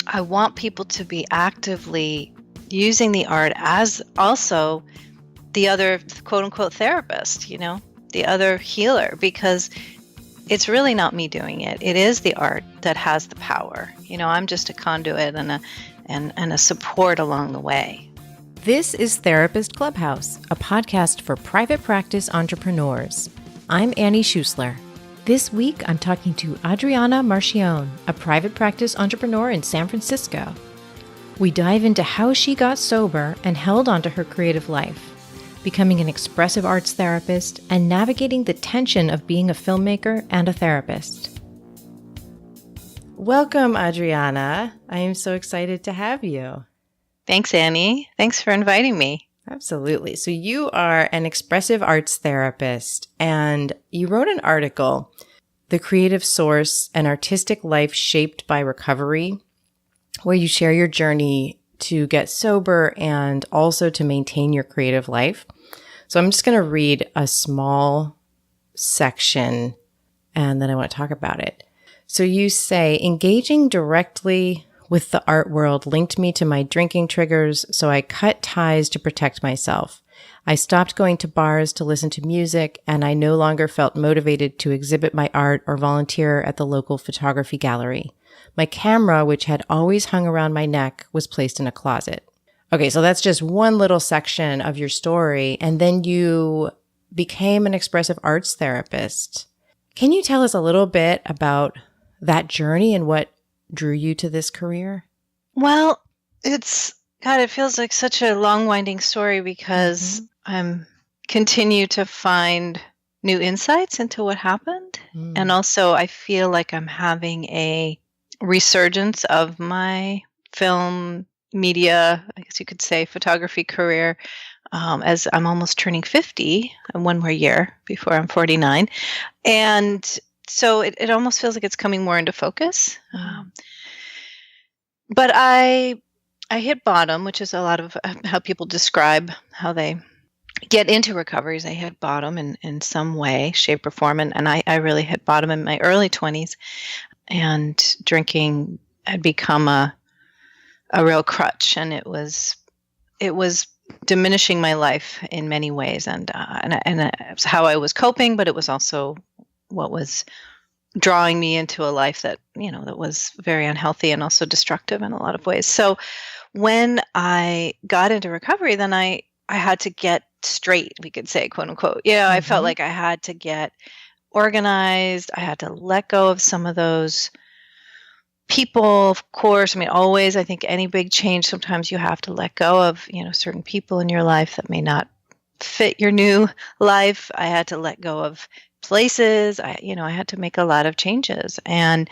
I want people to be actively using the art as also the other quote unquote therapist, the other healer, because it's really not me doing it. It is the art that has the power. I'm just a conduit and a support along the way. This is Therapist Clubhouse, a podcast for private practice entrepreneurs. I'm Annie Schusler. This week, I'm talking to Adriana Marchione, a private practice entrepreneur in San Francisco. We dive into how she got sober and held onto her creative life, becoming an expressive arts therapist and navigating the tension of being a filmmaker and a therapist. Welcome, Adriana. I am so excited to have you. Thanks, Annie. Thanks for inviting me. Absolutely. So you are an expressive arts therapist, and you wrote an article, The Creative Source, An Artistic Life Shaped by Recovery, where you share your journey to get sober and also to maintain your creative life. So I'm just going to read a small section, and then I want to talk about it. So you say, engaging directly with the art world linked me to my drinking triggers, so I cut ties to protect myself. I stopped going to bars to listen to music, and I no longer felt motivated to exhibit my art or volunteer at the local photography gallery. My camera, which had always hung around my neck, was placed in a closet. Okay, so that's just one little section of your story, and then you became an expressive arts therapist. Can you tell us a little bit about that journey and what drew you to this career? Well, it feels like such a long winding story because I'm continue to find new insights into what happened. And also I feel like I'm having a resurgence of my film media, I guess you could say photography career, as I'm almost turning 50 and one more year before I'm 49. And so it almost feels like it's coming more into focus. But I hit bottom, which is a lot of how people describe how they get into recoveries. I hit bottom in some way, shape, or form. And I really hit bottom in my early 20s. And drinking had become a real crutch. And it was diminishing my life in many ways. And it was how I was coping, but it was also what was drawing me into a life that, that was very unhealthy and also destructive in a lot of ways. So when I got into recovery, then I had to get straight, we could say, quote unquote. I felt like I had to get organized. I had to let go of some of those people, of course. I mean, always, I think any big change, sometimes you have to let go of, certain people in your life that may not fit your new life. I had to let go of places. I had to make a lot of changes, and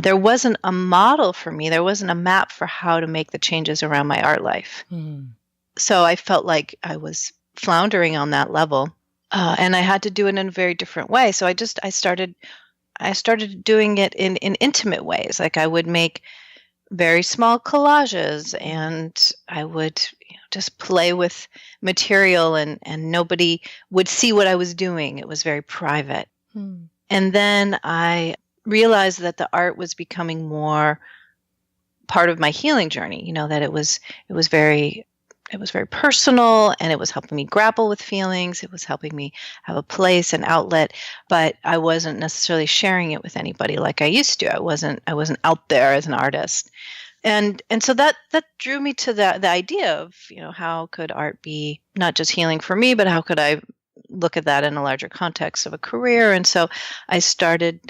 there wasn't a model for me. There wasn't a map for how to make the changes around my art life. So I felt like I was floundering on that level, and I had to do it in a very different way. So I started doing it in intimate ways. Like I would make very small collages, and I would just play with material, and nobody would see what I was doing. It was very private. And then I realized that the art was becoming more part of my healing journey, that it was very personal, and it was helping me grapple with feelings. It was helping me have a place, an outlet, but I wasn't necessarily sharing it with anybody like I used to. I wasn't out there as an artist. And so that drew me to the idea of, how could art be not just healing for me, but how could I look at that in a larger context of a career? And so I started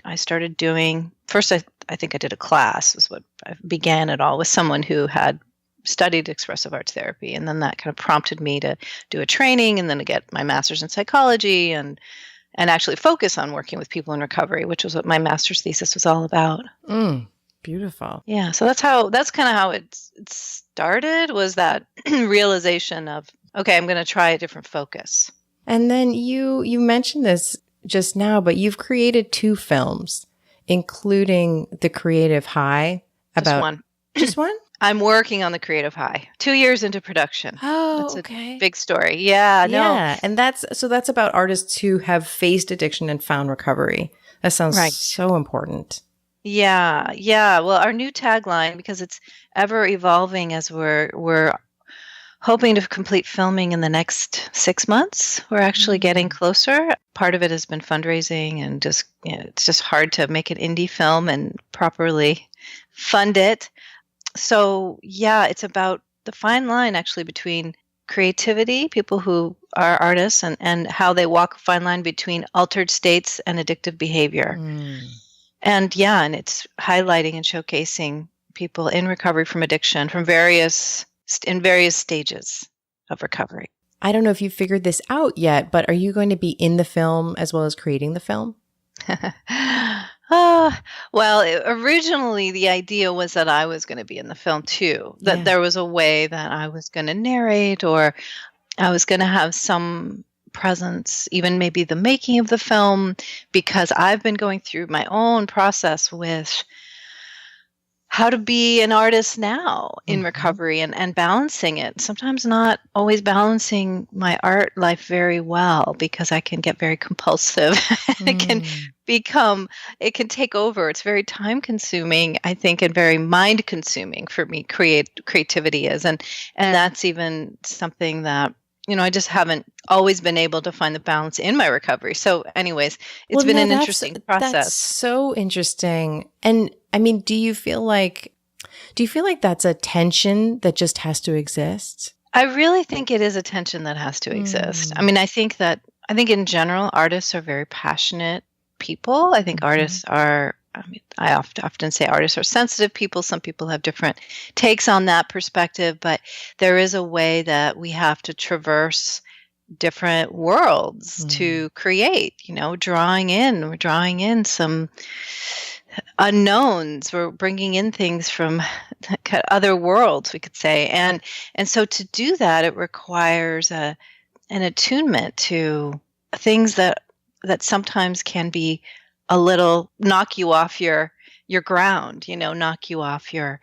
doing, first I think I did a class, was what I began it all, with someone who had studied expressive arts therapy. And then that kind of prompted me to do a training, and then to get my master's in psychology and actually focus on working with people in recovery, which was what my master's thesis was all about. Beautiful. Yeah. So that's kind of how it started, was that realization of, okay, I'm going to try a different focus. And then you mentioned this just now, but you've created 2 films, including The Creative High. Just one. Just one? I'm working on The Creative High. 2 years into production. Oh, that's okay. A big story. Yeah. No. Yeah. And that's about artists who have faced addiction and found recovery. That sounds right. so important. Yeah, yeah. Well, our new tagline, because it's ever evolving as we're hoping to complete filming in the next 6 months. We're actually getting Mm. closer. Part of it has been fundraising and just, it's just hard to make an indie film and properly fund it. So, yeah, it's about the fine line actually between creativity, people who are artists, and how they walk a fine line between altered states and addictive behavior. Mm. And yeah, and it's highlighting and showcasing people in recovery from addiction from in various stages of recovery. I don't know if you figured this out yet, but are you going to be in the film as well as creating the film? Ah, well, originally the idea was that I was going to be in the film too, that Yeah. there was a way that I was going to narrate, or I was going to have some presence, even maybe the making of the film, because I've been going through my own process with how to be an artist now in Hmm. recovery, and balancing it. Sometimes not always balancing my art life very well because I can get very compulsive. It can Mm. become, it can take over. It's very time consuming, I think, and very mind consuming for me. Creativity is, and that's even something that, I just haven't always been able to find the balance in my recovery. So, anyways, it's Well, been no, an that's interesting that's process. so interesting. And I mean, do you feel like that's a tension that just has to exist? I really think it is a tension that has to exist. I Mm. mean, I think in general, artists are very passionate people. I think Mhm. artists are, I mean, I often say artists are sensitive people. Some people have different takes on that perspective, but there is a way that we have to traverse different worlds Mm. to create, we're drawing in some unknowns. We're bringing in things from other worlds, we could say, and so to do that, it requires an attunement to things that sometimes can be a little knock you off your ground, knock you off your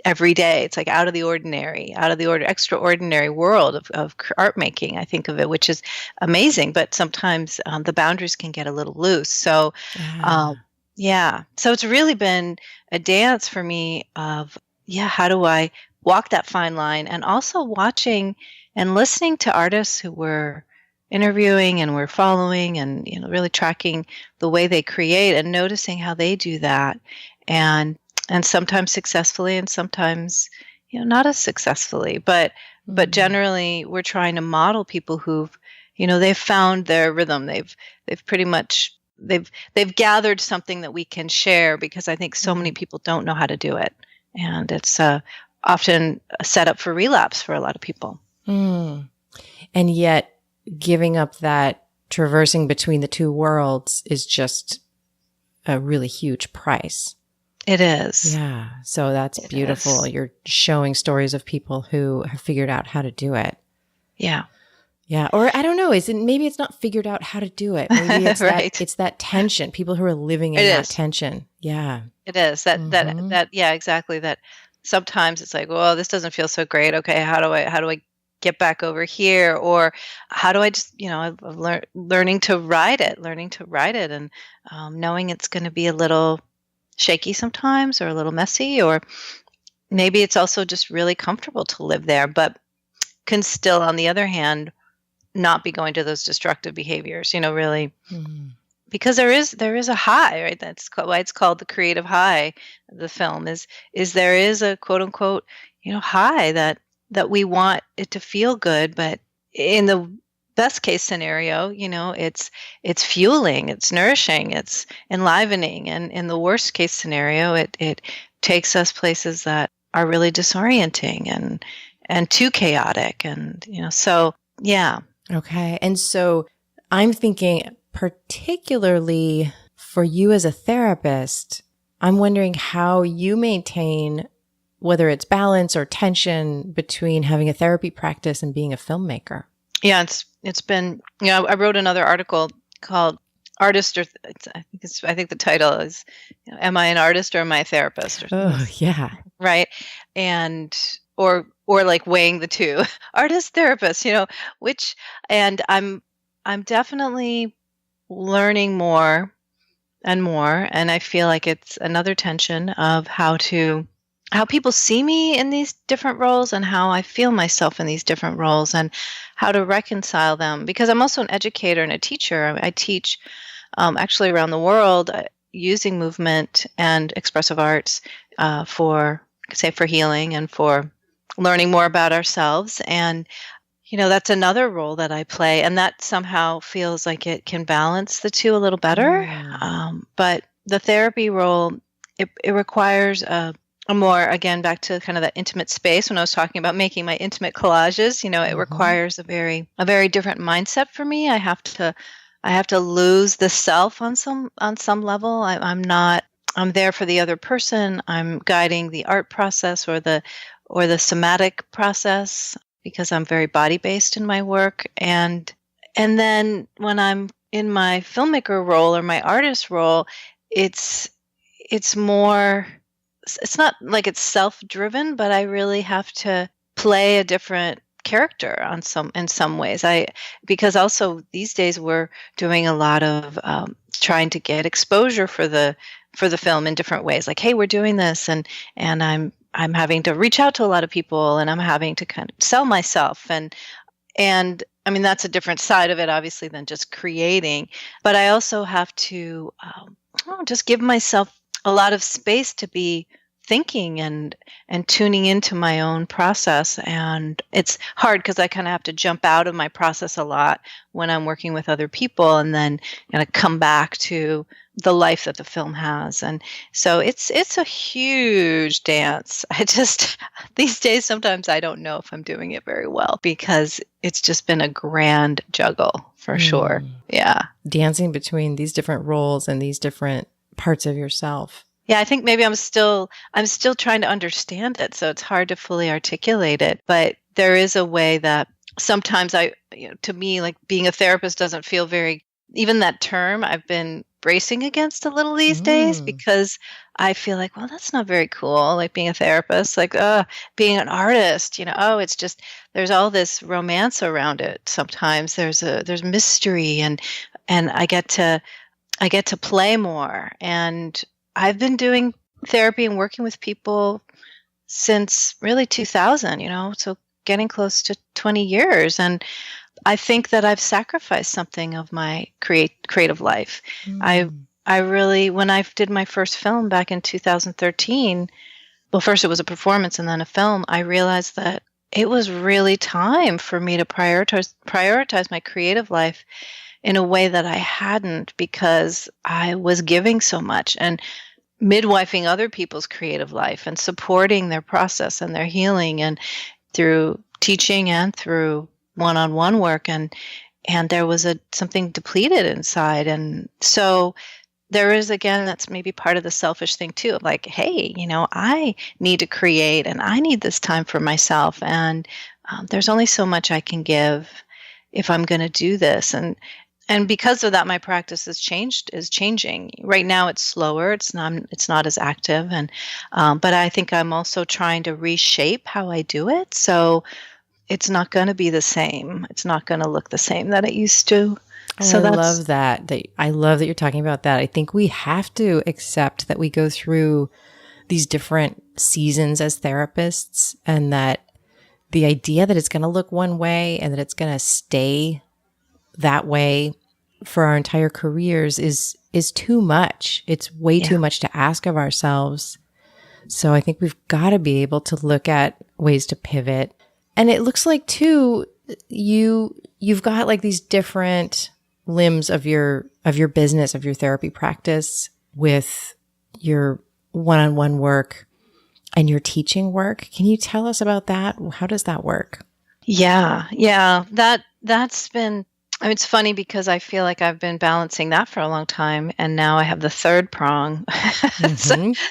every day. It's like out of the order, extraordinary world of art making. I think of it, which is amazing, but sometimes the boundaries can get a little loose. So, um, Ah. yeah. So it's really been a dance for me of, yeah, how do I walk that fine line, and also watching and listening to artists who we're interviewing and we're following, and really tracking the way they create and noticing how they do that, and sometimes successfully and sometimes not as successfully, but Mm. generally we're trying to model people who've they've found their rhythm. They've pretty much they've gathered something that we can share, because I think so many Mm. people don't know how to do it, and it's often a setup for relapse for a lot of people. Mm. And yet, giving up that traversing between the two worlds is just a really huge price. It is. Yeah. So that's It beautiful. is. You're showing stories of people who have figured out how to do it. Yeah. Yeah. Or I don't know, is it maybe it's not figured out how to do it. Maybe Right. it's that tension, people who are living It in that is. tension. Yeah. It is. Mhm. Yeah, exactly. That sometimes it's like, well, this doesn't feel so great. Okay, how do I get back over here? Or how do I just, I've learning to ride it, and knowing it's going to be a little shaky sometimes, or a little messy, or maybe it's also just really comfortable to live there, but can still, on the other hand, not be going to those destructive behaviors, really, Mhm. because there is a high, right? Why it's called the creative high. The film is there is a quote unquote, high that we want it to feel good, but in the best case scenario, it's fueling, it's nourishing, it's enlivening, and in the worst case scenario, it takes us places that are really disorienting and too chaotic, and so yeah. Okay. And so I'm thinking, particularly for you as a therapist, I'm wondering how you maintain whether it's balance or tension between having a therapy practice and being a filmmaker. Yeah, it's been, I wrote another article called Artist, or I think the title is, Am I an artist or am I a therapist, or Oh, yeah. right? And or like weighing the two. Artist, therapist, which, and I'm definitely learning more and more. And I feel like it's another tension of how people see me in these different roles and how I feel myself in these different roles and how to reconcile them. Because I'm also an educator and a teacher. I teach actually around the world using movement and expressive arts for healing and for learning more about ourselves. And that's another role that I play, and that somehow feels like it can balance the two a little better. But the therapy role, it requires a more, again, back to kind of that intimate space when I was talking about making my intimate collages. It requires a very different mindset for me. I have to lose the self on some level. I'm there for the other person. I'm guiding the art process or the somatic process, because I'm very body-based in my work. And then when I'm in my filmmaker role or my artist role, it's more, it's not like it's self-driven, but I really have to play a different character in some ways. Because also these days we're doing a lot of trying to get exposure for the film in different ways. Like, hey, we're doing this, and I'm having to reach out to a lot of people, and I'm having to kind of sell myself. And I mean, that's a different side of it, obviously, than just creating. But I also have to just give myself a lot of space to be thinking and tuning into my own process. And it's hard because I kind of have to jump out of my process a lot when I'm working with other people, and then kind of come back to the life that the film has. And so it's a huge dance. These days, sometimes I don't know if I'm doing it very well, because it's just been a grand juggle for sure. Yeah. Dancing between these different roles and these different parts of yourself. Yeah, I think maybe I'm still trying to understand it, so it's hard to fully articulate it. But there is a way that sometimes to me, like, being a therapist doesn't feel very, even that term I've been bracing against a little these days, because I feel like, well, that's not very cool. Like, being a therapist, like, being an artist, it's just, there's all this romance around it. Sometimes there's mystery, and I get to play more. And I've been doing therapy and working with people since really 2000, so getting close to 20 years. And I think that I've sacrificed something of my creative life. I really, when I did my first film back in 2013, well, first it was a performance and then a film, I realized that it was really time for me to prioritize my creative life in a way that I hadn't, because I was giving so much and midwifing other people's creative life and supporting their process and their healing, and through teaching and through one-on-one work, and there was something depleted inside. And so there is, again, that's maybe part of the selfish thing too, of like, hey, I need to create and I need this time for myself, and there's only so much I can give if I'm going to do this. And because of that, my practice is changing. Right now, it's slower. It's not as active, and but I think I'm also trying to reshape how I do it. So it's not going to be the same. It's not going to look the same that it used to. So I love that. I love that you're talking about that. I think we have to accept that we go through these different seasons as therapists, and that the idea that it's going to look one way and that it's going to stay that way for our entire careers is too much. It's way too much to ask of ourselves. So I think we've got to be able to look at ways to pivot. And it looks like too, you've got like these different limbs of your business, of your therapy practice, with your one-on-one work and your teaching work. Can you tell us about that? How does that work? Yeah. That's been, I mean, it's funny because I feel like I've been balancing that for a long time, and now I have the third prong.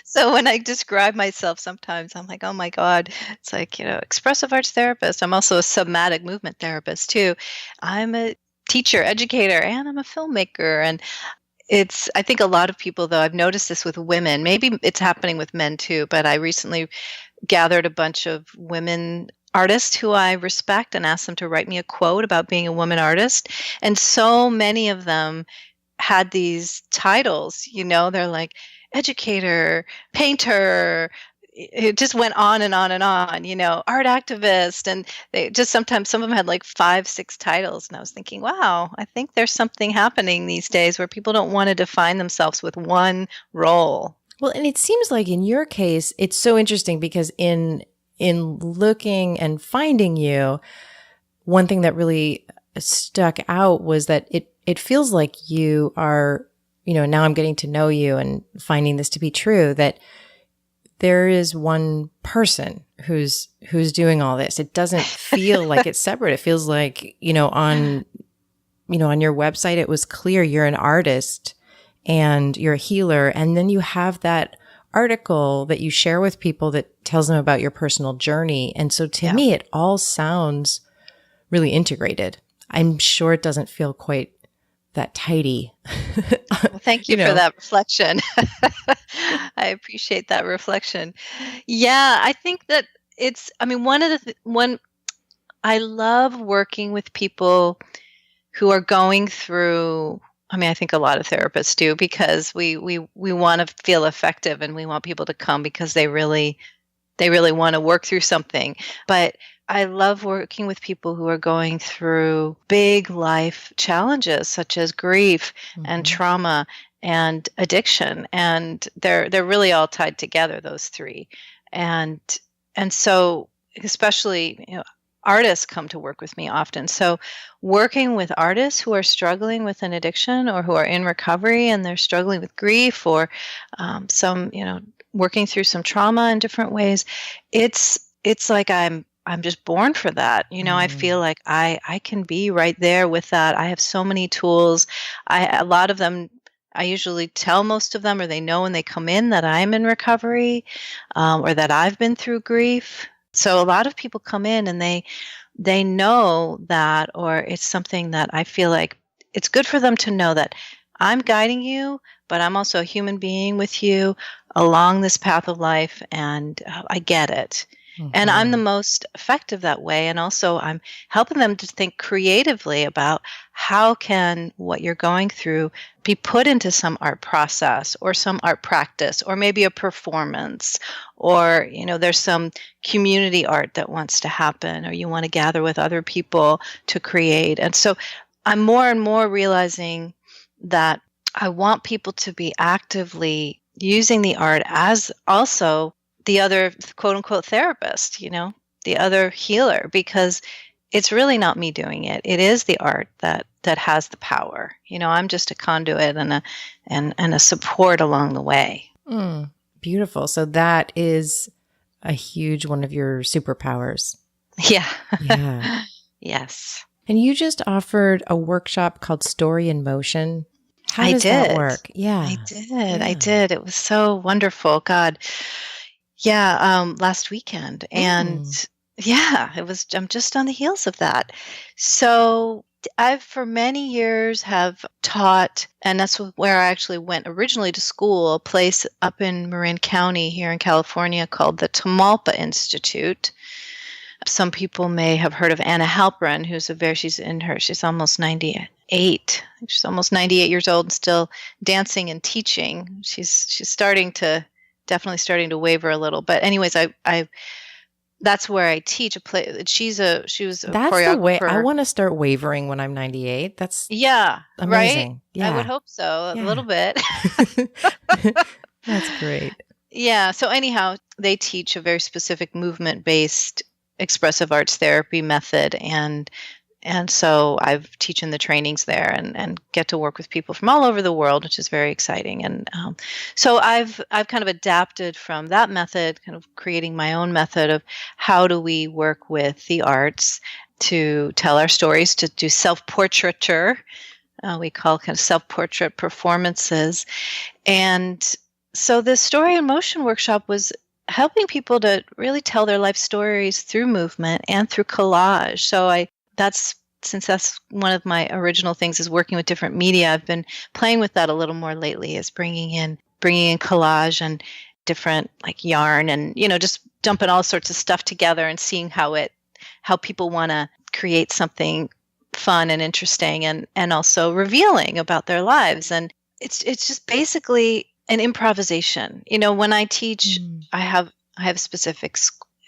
So when I describe myself, sometimes I'm like, oh my God, it's like, expressive arts therapist. I'm also a somatic movement therapist too. I'm a teacher, educator, and I'm a filmmaker. And I think a lot of people, though, I've noticed this with women, maybe it's happening with men too, but I recently gathered a bunch of women artists who I respect and asked them to write me a quote about being a woman artist. And so many of them had these titles, they're like educator, painter. It just went on and on and on, art activist. And they just sometimes some of them had like 5, 6 titles. And I was thinking, wow, I think there's something happening these days where people don't want to define themselves with one role. Well, and it seems like in your case, it's so interesting because in looking and finding you, one thing that really stuck out was that it feels like you are, now I'm getting to know you and finding this to be true, that there is one person who's doing all this. It doesn't feel like it's separate. It feels like, on your website, it was clear you're an artist and you're a healer. And then you have that article that you share with people that tells them about your personal journey. And so to me, it all sounds really integrated. I'm sure it doesn't feel quite that tidy. Well, thank you for that reflection. I appreciate that reflection. Yeah, I think that I love working with people who are going through, I think a lot of therapists do, because we want to feel effective and we want people to come because they really want to work through something. But I love working with people who are going through big life challenges such as grief and trauma and addiction, and they're really all tied together, those three. And so especially, artists come to work with me often. So working with artists who are struggling with an addiction or who are in recovery and they're struggling with grief or working through some trauma in different ways, it's like I'm just born for that. I feel like I can be right there with that. I have so many tools. A lot of them, I usually tell most of them, or they know when they come in, that I'm in recovery, or that I've been through grief. So a lot of people come in and they know that, or it's something that I feel like it's good for them to know that I'm guiding you, but I'm also a human being with you along this path of life, and I get it. And I'm the most effective that way. And also I'm helping them to think creatively about how can what you're going through be put into some art process or some art practice, or maybe a performance, or, there's some community art that wants to happen, or you want to gather with other people to create. And so I'm more and more realizing that I want people to be actively using the art as also the other quote unquote therapist, the other healer, because it's really not me doing it. It is the art that has the power. I'm just a conduit and a support along the way. Beautiful. So that is a huge one of your superpowers. Yeah. Yeah. Yes. And you just offered a workshop called Story in Motion. How does that work? Yeah. I did. It was so wonderful. God. Yeah, last weekend. And I'm just on the heels of that. So I've for many years have taught, and that's where I actually went originally to school, a place up in Marin County here in California called the Tamalpa Institute. Some people may have heard of Anna Halpern, she's almost 98. She's almost 98 years old and still dancing and teaching. She's definitely starting to waver a little, but anyways, I that's where I teach a play. She was a That's choreographer. The way I want to start wavering when I'm 98. That's amazing. Right? Yeah, I would hope so, a little bit. That's great. Yeah. So anyhow, they teach a very specific movement-based expressive arts therapy method, and so I've teaching the trainings there and get to work with people from all over the world, which is very exciting. And so I've kind of adapted from that method, kind of creating my own method of how do we work with the arts to tell our stories, to do self-portraiture. We call kind of self-portrait performances. And so the Story in Motion workshop was helping people to really tell their life stories through movement and through collage. So since that's one of my original things is working with different media, I've been playing with that a little more lately, is bringing in collage and different like yarn and, just dumping all sorts of stuff together and seeing how people want to create something fun and interesting and also revealing about their lives. And it's just basically an improvisation. When I teach, I have specific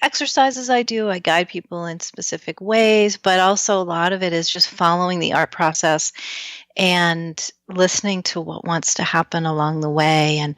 exercises I do. I guide people in specific ways, but also a lot of it is just following the art process and listening to what wants to happen along the way. And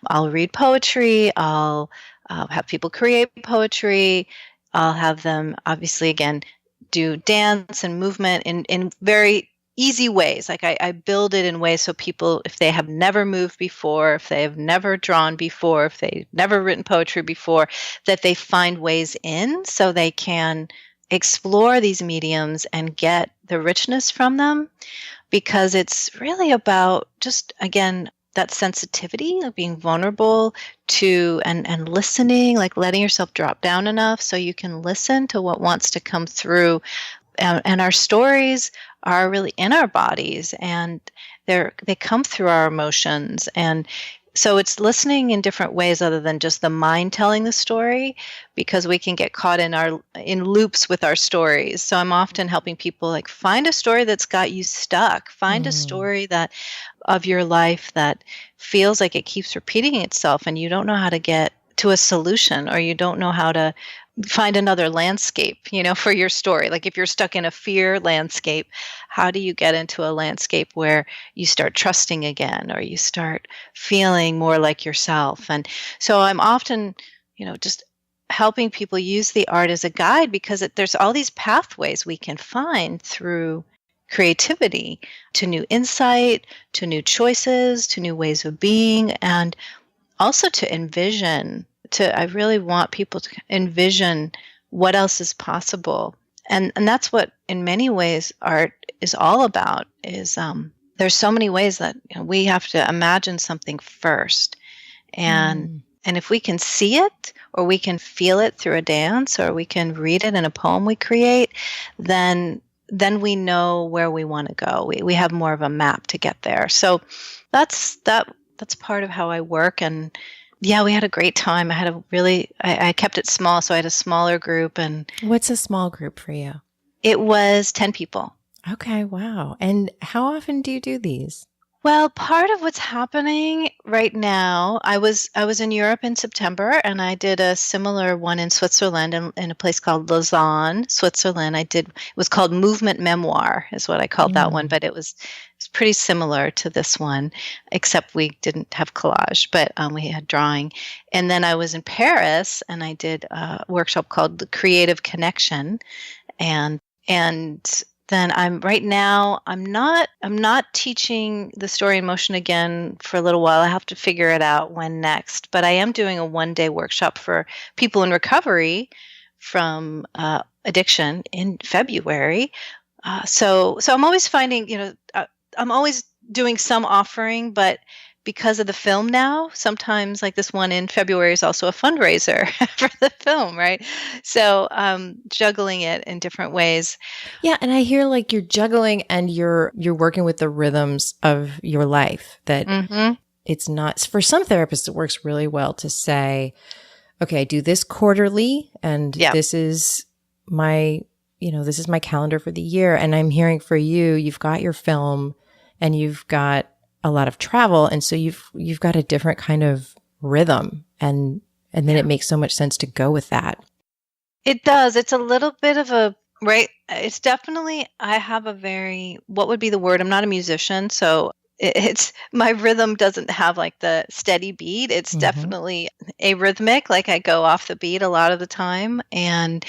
I'll read poetry. I'll have people create poetry. I'll have them, obviously, again, do dance and movement in very easy ways. Like I build it in ways so people, if they have never moved before, if they have never drawn before, if they've never written poetry before, that they find ways in so they can explore these mediums and get the richness from them. Because it's really about just, again, that sensitivity of being vulnerable to and listening, like letting yourself drop down enough so you can listen to what wants to come through. And our stories are really in our bodies, and they come through our emotions. And so it's listening in different ways other than just the mind telling the story, because we can get caught in loops with our stories. So I'm often helping people like find a story that's got you stuck. Find a story of your life that feels like it keeps repeating itself and you don't know how to get to a solution, or you don't know how to find another landscape, for your story. Like if you're stuck in a fear landscape, how do you get into a landscape where you start trusting again, or you start feeling more like yourself? And so I'm often, just helping people use the art as a guide, because there's all these pathways we can find through creativity to new insight, to new choices, to new ways of being, and also to envision. I really want people to envision what else is possible. And that's what, in many ways, art is all about, is there's so many ways that we have to imagine something first. And if we can see it, or we can feel it through a dance, or we can read it in a poem we create, then we know where we want to go. We have more of a map to get there. So that's part of how I work. And yeah, we had a great time. I kept it small, so I had a smaller group. And what's a small group for you? It was 10 people. Okay, wow. And how often do you do these? Well, part of what's happening right now, I was in Europe in September, and I did a similar one in Switzerland, in a place called Lausanne, Switzerland. It was called Movement Memoir, is what I called that one, but it was pretty similar to this one, except we didn't have collage, but we had drawing. And then I was in Paris, and I did a workshop called The Creative Connection, and then I'm not teaching the story in motion again for a little while. I have to figure it out when next. But I am doing a one-day workshop for people in recovery from addiction in February. So I'm always finding, I'm always doing some offering, but because of the film now, sometimes like this one in February is also a fundraiser for the film, right? So juggling it in different ways. Yeah, and I hear like you're juggling and you're working with the rhythms of your life. That it's not, for some therapists, it works really well to say, okay, I do this quarterly, and this is my calendar for the year. And I'm hearing for you've got your film and you've got a lot of travel, and so you've got a different kind of rhythm, and then it makes so much sense to go with that. It does. It's a little bit of a right. It's definitely, I have a very, what would be the word? I'm not a musician, so it's my rhythm doesn't have like the steady beat. It's definitely arrhythmic. Like I go off the beat a lot of the time, and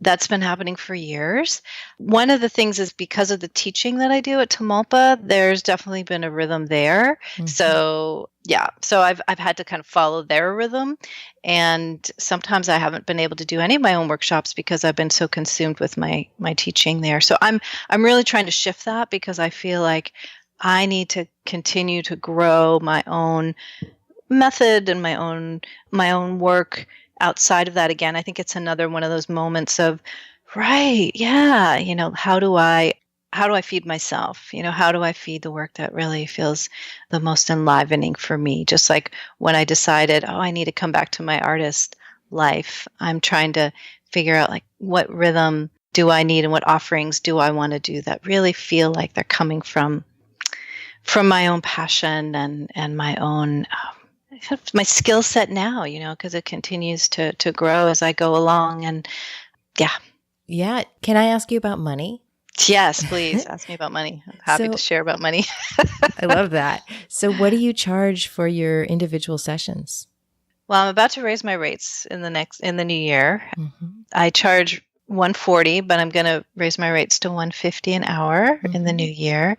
that's been happening for years. One of the things is because of the teaching that I do at Tamalpa, there's definitely been a rhythm there. So I've had to kind of follow their rhythm. And sometimes I haven't been able to do any of my own workshops because I've been so consumed with my teaching there. So I'm really trying to shift that, because I feel like I need to continue to grow my own method and my own work outside of that. Again, I think it's another one of those moments of, right, yeah, how do I feed myself? How do I feed the work that really feels the most enlivening for me? Just like when I decided, I need to come back to my artist life, I'm trying to figure out like what rhythm do I need and what offerings do I want to do that really feel like they're coming from my own passion and my own my skill set now, because it continues to grow as I go along. And yeah. Yeah. Can I ask you about money? Yes, please ask me about money. I'm happy to share about money. I love that. So what do you charge for your individual sessions? Well, I'm about to raise my rates in the new year. Mm-hmm. I charge $140, but I'm going to raise my rates to $150 an hour in the new year.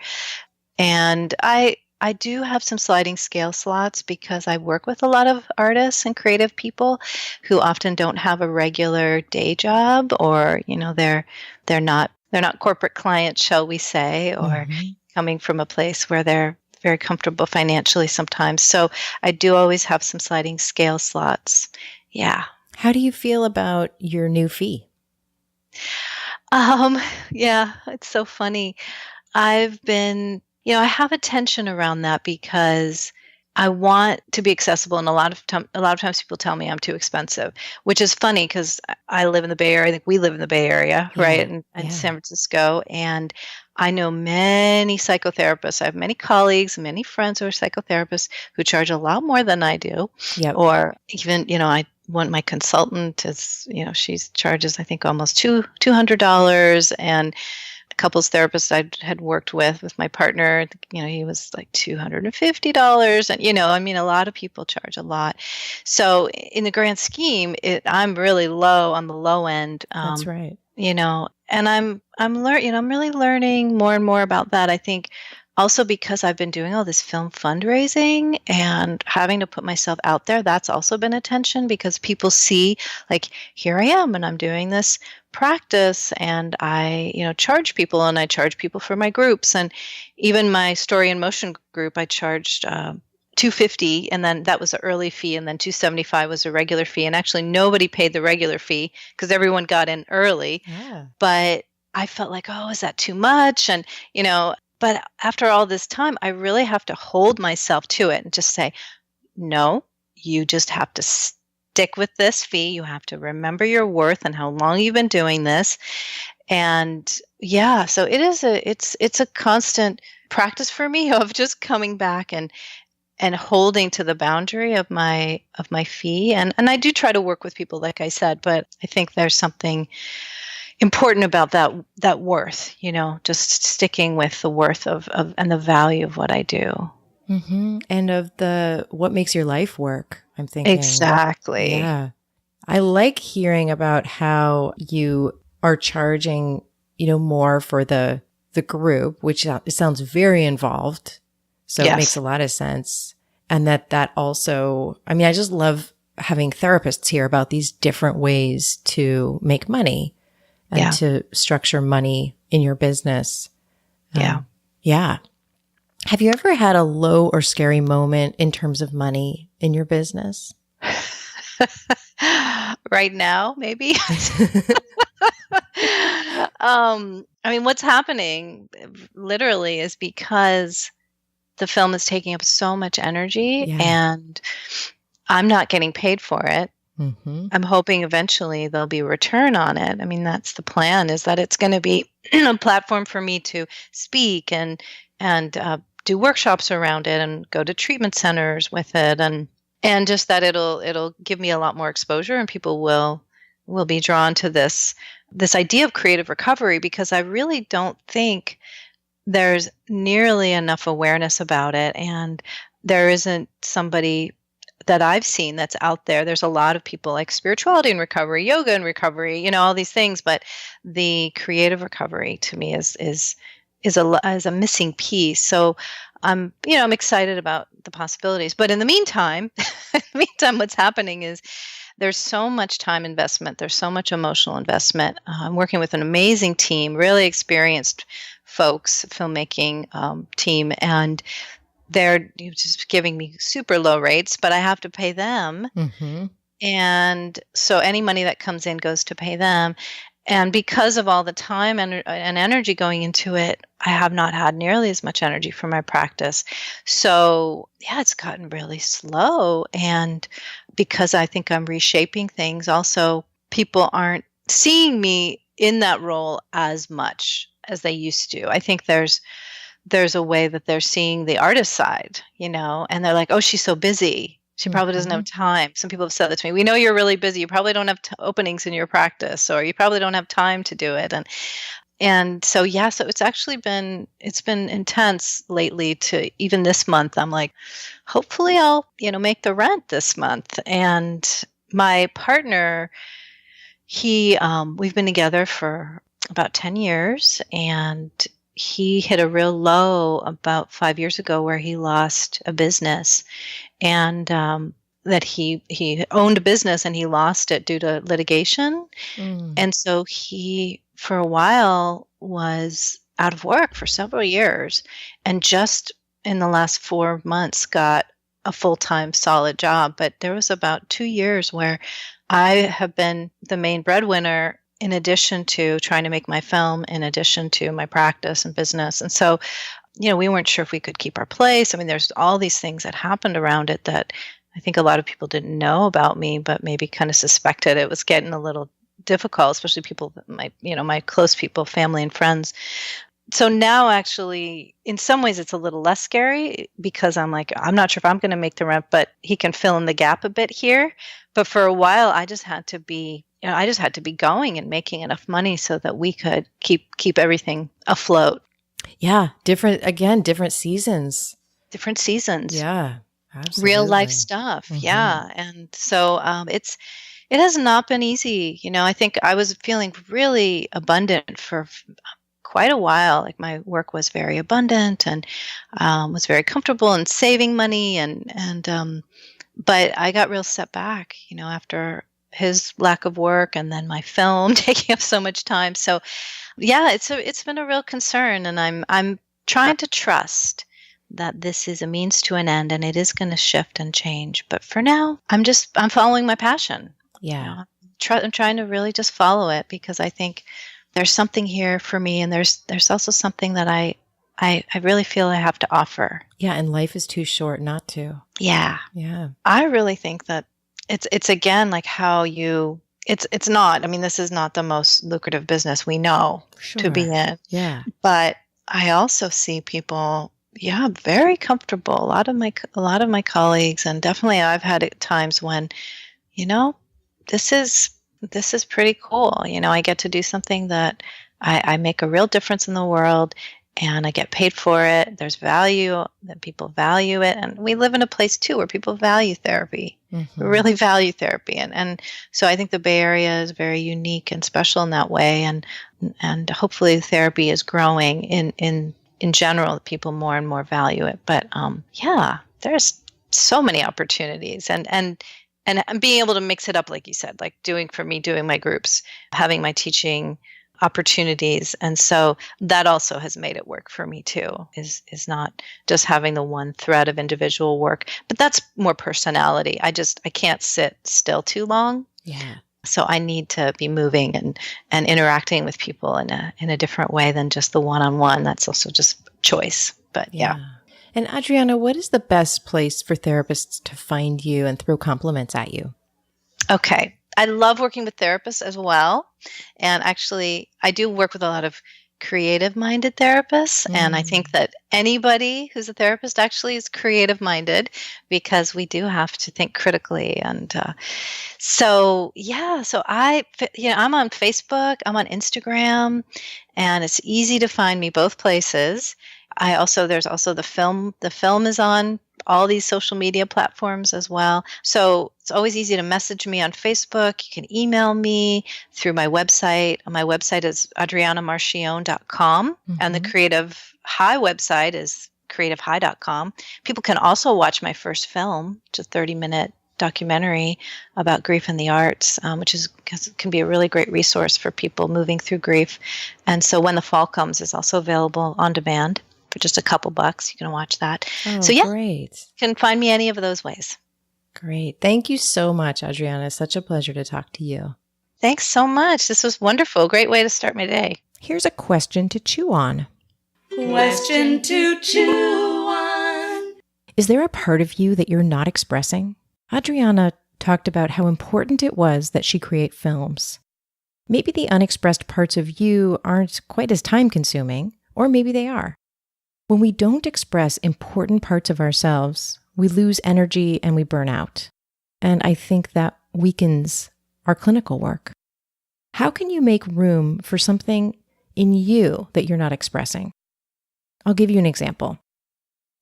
And I do have some sliding scale slots because I work with a lot of artists and creative people who often don't have a regular day job, or they're not corporate clients, shall we say, or coming from a place where they're very comfortable financially sometimes. So I do always have some sliding scale slots. Yeah. How do you feel about your new fee? Yeah, it's so funny. I've been, I have a tension around that because I want to be accessible, and a lot of times people tell me I'm too expensive, which is funny because I live in the Bay Area. I think we live in the Bay Area, right, in San Francisco, and I know many psychotherapists. I have many colleagues, many friends who are psychotherapists who charge a lot more than I do, or even, I want my consultant is, she charges I think almost $200, and couples therapist I had worked with my partner, he was like $250. And, a lot of people charge a lot. So in the grand scheme, I'm really low on the low end. That's right. And I'm really learning more and more about that. I think also because I've been doing all this film fundraising and having to put myself out there, that's also been a tension because people see, like, here I am and I'm doing this practice, and I, charge people, and I charge people for my groups. And even my Story in Motion group, I charged $250, and then that was an early fee, and then $275 was a regular fee. And actually nobody paid the regular fee because everyone got in early. But I felt like, oh, is that too much? And, but after all this time, I really have to hold myself to it and just say, no, you just have to stick with this fee. You have to remember your worth and how long you've been doing this. And yeah, so it's a constant practice for me of just coming back and holding to the boundary of my fee. And I do try to work with people, like I said, but I think there's something important about that worth, just sticking with the worth of and the value of what I do. And of what makes your life work, I'm thinking. Exactly. Yeah. I like hearing about how you are charging, more for the group, which it sounds very involved. So it makes a lot of sense. And that also, I just love having therapists hear about these different ways to make money and to structure money in your business. Yeah. Have you ever had a low or scary moment in terms of money in your business? Right now, maybe. What's happening literally is because the film is taking up so much energy and I'm not getting paid for it. I'm hoping eventually there'll be a return on it. That's the plan, is that it's going to be a platform for me to speak and do workshops around it and go to treatment centers with it, and just that it'll give me a lot more exposure, and people will be drawn to this idea of creative recovery, because I really don't think there's nearly enough awareness about it, and there isn't somebody that I've seen that's out there. There's a lot of people like spirituality and recovery, yoga and recovery, all these things, but the creative recovery to me is a missing piece. So I'm excited about the possibilities. But in the meantime, what's happening is there's so much time investment. There's so much emotional investment. I'm working with an amazing team, really experienced folks, filmmaking team, and they're just giving me super low rates, but I have to pay them. And so any money that comes in goes to pay them. And because of all the time and energy going into it, I have not had nearly as much energy for my practice. So yeah, it's gotten really slow. And because I think I'm reshaping things, also people aren't seeing me in that role as much as they used to. I think there's a way that they're seeing the artist side, and they're like, oh, she's so busy. She probably doesn't have time. Some people have said that to me. We know you're really busy. You probably don't have openings in your practice, or you probably don't have time to do it. And so, yeah, so it's been intense lately. To even this month, I'm like, hopefully I'll, make the rent this month. And my partner, we've been together for about 10 years, and he hit a real low about 5 years ago where he lost a business, and that he owned a business and he lost it due to litigation. And so he, for a while, was out of work for several years, and just in the last 4 months got a full-time solid job. But there was about 2 years where I have been the main breadwinner, in addition to trying to make my film, in addition to my practice and business. And so, we weren't sure if we could keep our place. I mean, there's all these things that happened around it that I think a lot of people didn't know about me, but maybe kind of suspected it was getting a little difficult, especially people, my close people, family and friends. So now, actually, in some ways, it's a little less scary, because I'm like, I'm not sure if I'm going to make the rent, but he can fill in the gap a bit here. But for a while, I just had to be going and making enough money so that we could keep everything afloat. Yeah. Different seasons. Different seasons. Yeah. Absolutely. Real life stuff. Yeah. And so it has not been easy. I think I was feeling really abundant for quite a while. Like, my work was very abundant and was very comfortable and saving money. But I got real set back, after his lack of work, and then my film taking up so much time. So yeah, it's been a real concern, and I'm trying to trust that this is a means to an end, and it is going to shift and change. But for now, I'm following my passion. Yeah. I'm trying to really just follow it, because I think there's something here for me, and there's also something that I really feel I have to offer. Yeah, and life is too short not to. Yeah. Yeah. I really think that it's again like how it's not, I mean, this is not the most lucrative business we know to be in. Yeah. But I also see people, very comfortable. A lot of my colleagues, and definitely I've had at times when, this is pretty cool. I get to do something that I make a real difference in the world, and I get paid for it. There's value, that people value it. And we live in a place too where people value therapy. We really value therapy. And so I think the Bay Area is very unique and special in that way. And hopefully therapy is growing in general. People more and more value it. But there's so many opportunities, and being able to mix it up, like you said, like doing my groups, having my teaching opportunities. And so that also has made it work for me too, is not just having the one thread of individual work, but that's more personality. I can't sit still too long. Yeah. So I need to be moving and interacting with people in a different way than just the one-on-one. That's also just choice. But yeah. And Adriana, what is the best place for therapists to find you and throw compliments at you? Okay. I love working with therapists as well. And actually, I do work with a lot of creative-minded therapists. And I think that anybody who's a therapist actually is creative-minded, because we do have to think critically. And so I'm on Facebook, I'm on Instagram, and it's easy to find me both places. There's also the film. The film is on all these social media platforms as well. So it's always easy to message me on Facebook. You can email me through my website. My website is adrianamarchione.com, and the Creative High website is creativehigh.com. People can also watch my first film, which is a 30-minute documentary about grief in the arts, which can be a really great resource for people moving through grief. And so When the Fall Comes is also available on demand for just a couple bucks. You can watch that. Oh, so great. You can find me any of those ways. Great. Thank you so much, Adriana. Such a pleasure to talk to you. Thanks so much. This was wonderful. Great way to start my day. Here's a question to chew on. Question to chew on. Is there a part of you that you're not expressing? Adriana talked about how important it was that she create films. Maybe the unexpressed parts of you aren't quite as time-consuming, or maybe they are. When we don't express important parts of ourselves, we lose energy and we burn out. And I think that weakens our clinical work. How can you make room for something in you that you're not expressing? I'll give you an example.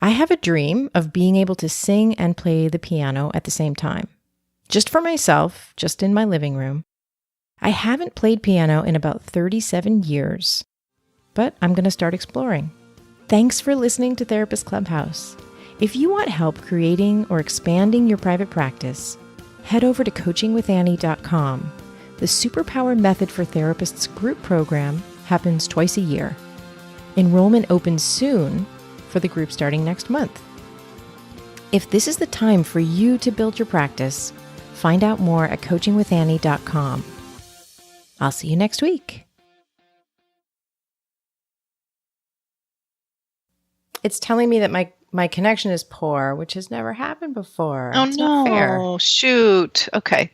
I have a dream of being able to sing and play the piano at the same time. Just for myself, just in my living room. I haven't played piano in about 37 years, but I'm going to start exploring. Thanks for listening to Therapist Clubhouse. If you want help creating or expanding your private practice, head over to coachingwithannie.com. The Superpower Method for Therapists group program happens twice a year. Enrollment opens soon for the group starting next month. If this is the time for you to build your practice, find out more at coachingwithannie.com. I'll see you next week. It's telling me that my connection is poor, which has never happened before. Oh, It's not fair. no. Shoot. Okay.